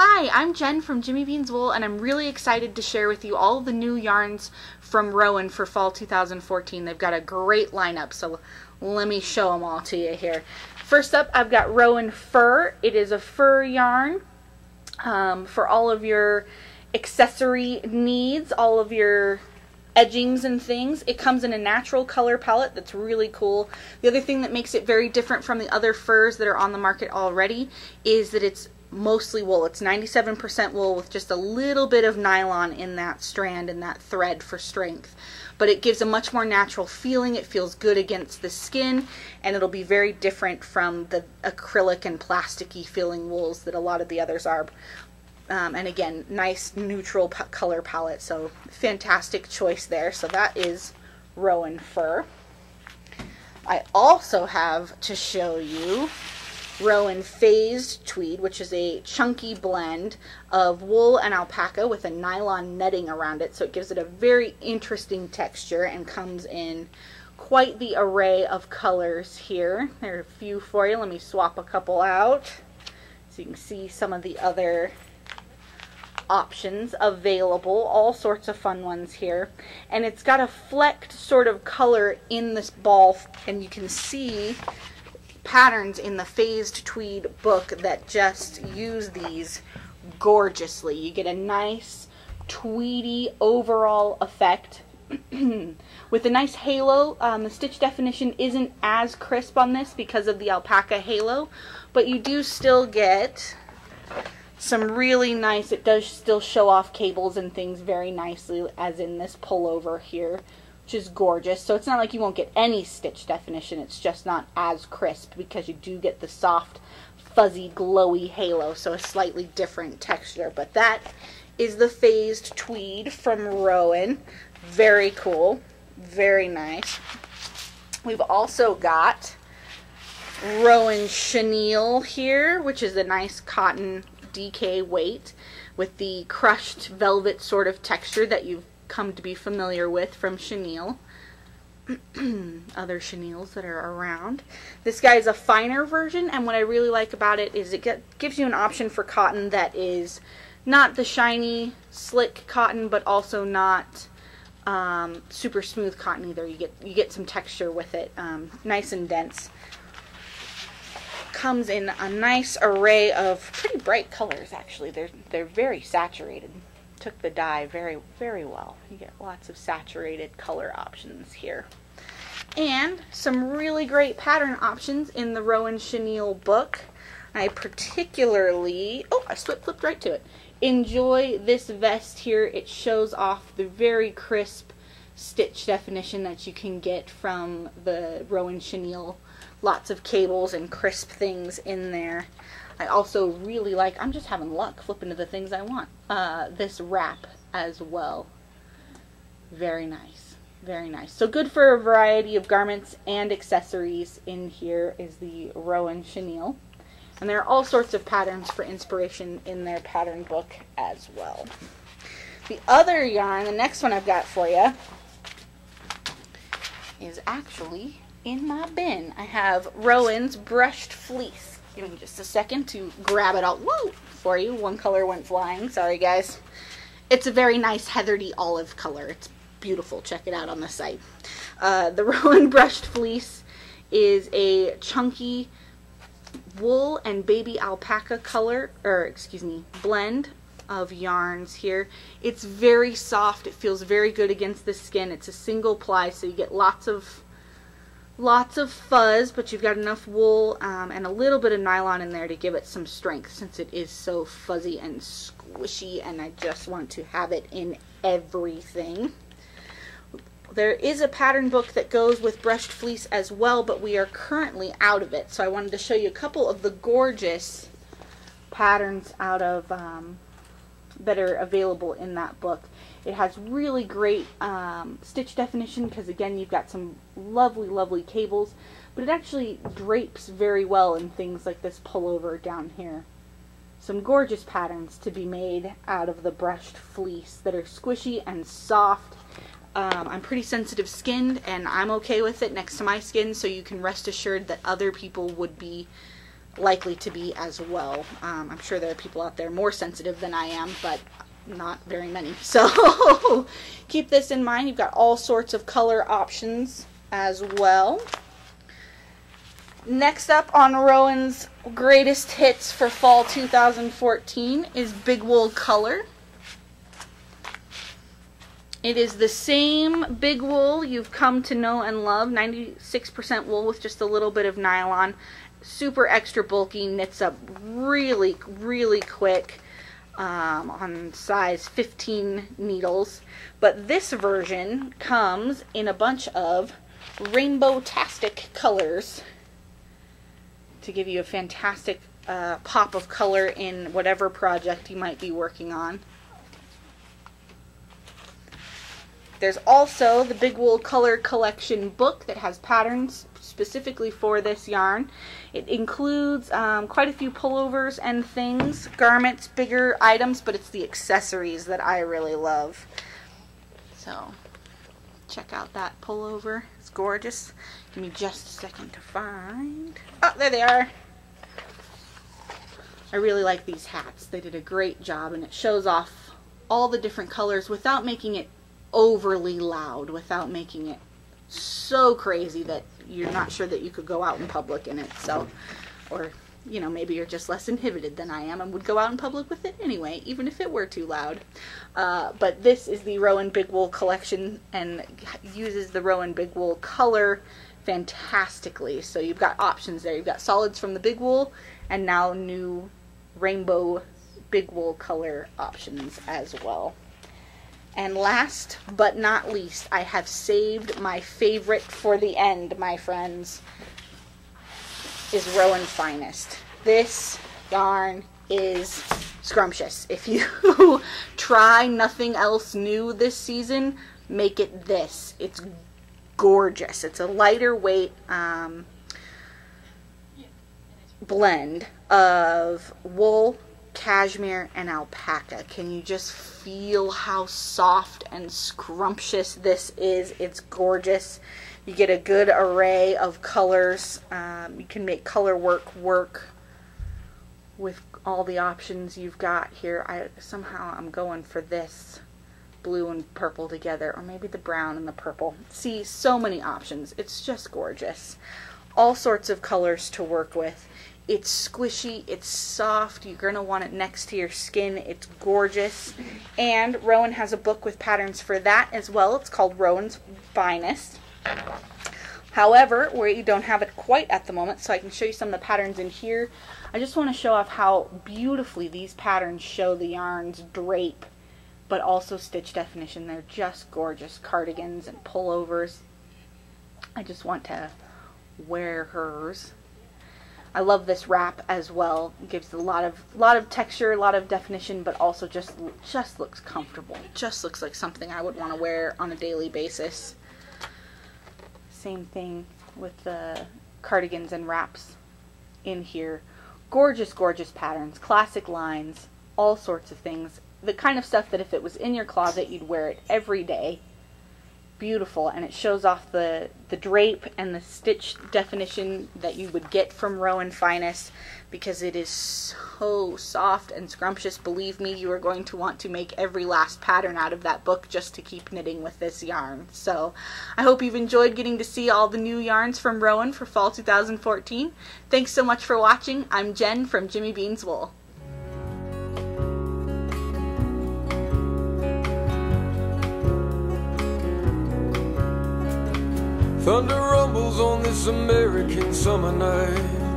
Hi, I'm Jen from Jimmy Beans Wool, and I'm really excited to share with you all the new yarns from Rowan for fall 2014. They've got a great lineup, so let me show them all to you here. First up, I've got Rowan Fur. It is a fur yarn for all of your accessory needs, all of your edgings and things. It comes in a natural color palette that's really cool. The other thing that makes it very different from the other furs that are on the market already is that it's mostly wool. It's 97% wool with just a little bit of nylon in that strand and that thread for strength. But it gives a much more natural feeling. It feels good against the skin, and it'll be very different from the acrylic and plasticky feeling wools that a lot of the others are. And again, nice neutral color palette, so fantastic choice there. So that is Rowan Fur. I also have to show you Rowan Fazed Tweed, which is a chunky blend of wool and alpaca with a nylon netting around it, so it gives it a very interesting texture and comes in quite the array of colors here. There are a few for you. Let me swap a couple out so you can see some of the other options available. All sorts of fun ones here, and it's got a flecked sort of color in this ball, and you can see patterns in the Fazed Tweed book that just use these gorgeously. You get a nice tweedy overall effect with a nice halo. The stitch definition isn't as crisp on this because of the alpaca halo, but you do still get some really nice, it does still show off cables and things very nicely, as in this pullover here, which is gorgeous. So it's not like you won't get any stitch definition, it's just not as crisp because you do get the soft, fuzzy, glowy halo, so a slightly different texture. But that is the Fazed Tweed from Rowan. Very cool, very nice. We've also got Rowan Chenille here, which is a nice cotton DK weight with the crushed velvet sort of texture that you've come to be familiar with from Chenille. Other Chenilles that are around. This guy is a finer version, and what I really like about it is it gives you an option for cotton that is not the shiny, slick cotton, but also not super smooth cotton either. You get some texture with it, nice and dense. Comes in a nice array of pretty bright colors. Actually, they're very saturated. Took the dye very, very well. You get lots of saturated color options here. And some really great pattern options in the Rowan Chenille book. I particularly, I flipped right to it, enjoy this vest here. It shows off the very crisp stitch definition that you can get from the Rowan Chenille. Lots of cables and crisp things in there. I also really like, I'm just having luck flipping to the things I want, this wrap as well. Very nice, very nice. So good for a variety of garments and accessories. In here is the Rowan Chenille. And there are all sorts of patterns for inspiration in their pattern book as well. The other yarn, the next one I've got for you, is actually in my bin. I have Rowan's Brushed Fleece. Give me just a second to grab it all for you. One color went flying. Sorry, guys. It's a very nice heathery olive color. It's beautiful. Check it out on the site. The Rowan Brushed Fleece is a chunky wool and baby alpaca color, blend of yarns here. It's very soft. It feels very good against the skin. It's a single ply, so you get lots of fuzz, but you've got enough wool and a little bit of nylon in there to give it some strength, since it is so fuzzy and squishy, and I just want to have it in everything. There is a pattern book that goes with Brushed Fleece as well, but we are currently out of it, so I wanted to show you a couple of the gorgeous patterns out of that are available in that book. It has really great stitch definition because, again, you've got some lovely, lovely cables, but it actually drapes very well in things like this pullover down here. Some gorgeous patterns to be made out of the Brushed Fleece that are squishy and soft. I'm pretty sensitive skinned, and I'm okay with it next to my skin, so you can rest assured that other people would be likely to be as well. I'm sure there are people out there more sensitive than I am, but not very many. So keep this in mind. You've got all sorts of color options as well. Next up on Rowan's greatest hits for fall 2014 is Big Wool Color. It is the same big wool you've come to know and love, 96% wool with just a little bit of nylon. Super extra bulky, knits up really, really quick on size 15 needles. But this version comes in a bunch of rainbow-tastic colors to give you a fantastic pop of color in whatever project you might be working on. There's also the Big Wool Color Collection book that has patterns specifically for this yarn. It includes quite a few pullovers and things, garments, bigger items, but it's the accessories that I really love. So check out that pullover. It's gorgeous. Give me just a second to find. Oh, there they are. I really like these hats. They did a great job, and it shows off all the different colors without making it overly loud, without making it so crazy that you're not sure that you could go out in public in it. So, or you know, maybe you're just less inhibited than I am and would go out in public with it anyway, even if it were too loud. But this is the Rowan Big Wool collection and uses the Rowan Big Wool color fantastically. So you've got options there. You've got solids from the Big Wool and now new rainbow Big Wool color options as well. And last but not least, I have saved my favorite for the end, my friends, is Rowan Finest. This yarn is scrumptious. If you try nothing else new this season, make it this. It's gorgeous. It's a lighter weight blend of wool, cashmere, and alpaca. Can you just feel how soft and scrumptious this is? It's gorgeous. You get a good array of colors. You can make color work with all the options you've got here. I'm going for this blue and purple together, or maybe the brown and the purple. See, so many options. It's just gorgeous. All sorts of colors to work with. It's squishy, it's soft, you're going to want it next to your skin, it's gorgeous. And Rowan has a book with patterns for that as well. It's called Rowan's Finest. However, we don't have it quite at the moment, so I can show you some of the patterns in here. I just want to show off how beautifully these patterns show the yarn's drape, but also stitch definition. They're just gorgeous. Cardigans and pullovers. I just want to wear hers. I love this wrap as well. It gives a lot of texture, a lot of definition, but also just looks comfortable. Just looks like something I would want to wear on a daily basis. Same thing with the cardigans and wraps in here. Gorgeous, gorgeous patterns, classic lines, all sorts of things. The kind of stuff that if it was in your closet, you'd wear it every day. Beautiful, and it shows off the drape and the stitch definition that you would get from Rowan Finest, because it is so soft and scrumptious. Believe me, you are going to want to make every last pattern out of that book just to keep knitting with this yarn. So I hope you've enjoyed getting to see all the new yarns from Rowan for fall 2014. Thanks so much for watching. I'm Jen from Jimmy Beans Wool. Thunder rumbles on this American summer night.